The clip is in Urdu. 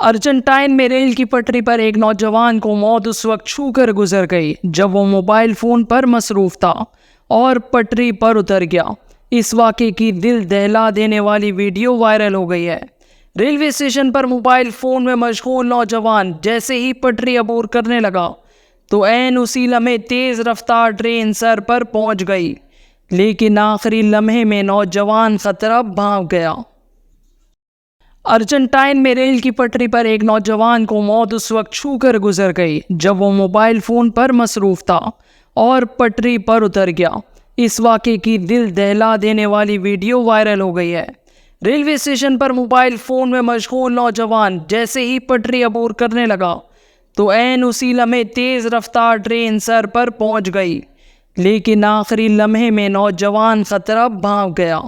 ارجنٹائن میں ریل کی پٹری پر ایک نوجوان کو موت اس وقت چھو کر گزر گئی جب وہ موبائل فون پر مصروف تھا اور پٹری پر اتر گیا۔ اس واقعے کی دل دہلا دینے والی ویڈیو وائرل ہو گئی ہے۔ ریلوے اسٹیشن پر موبائل فون میں مشغول نوجوان جیسے ہی پٹری عبور کرنے لگا تو عین اسی لمحے تیز رفتار ٹرین سر پر پہنچ گئی، لیکن آخری لمحے میں نوجوان خطرہ بھاگ گیا۔ ارجنٹائن میں ریل کی پٹری پر ایک نوجوان کو موت اس وقت چھو کر گزر گئی جب وہ موبائل فون پر مصروف تھا اور پٹری پر اتر گیا۔ اس واقعے کی دل دہلا دینے والی ویڈیو وائرل ہو گئی ہے۔ ریلوے اسٹیشن پر موبائل فون میں مشغول نوجوان جیسے ہی پٹری عبور کرنے لگا تو عین اسی لمحے تیز رفتار ٹرین سر پر پہنچ گئی، لیکن آخری لمحے میں نوجوان خطرہ بھاگ گیا۔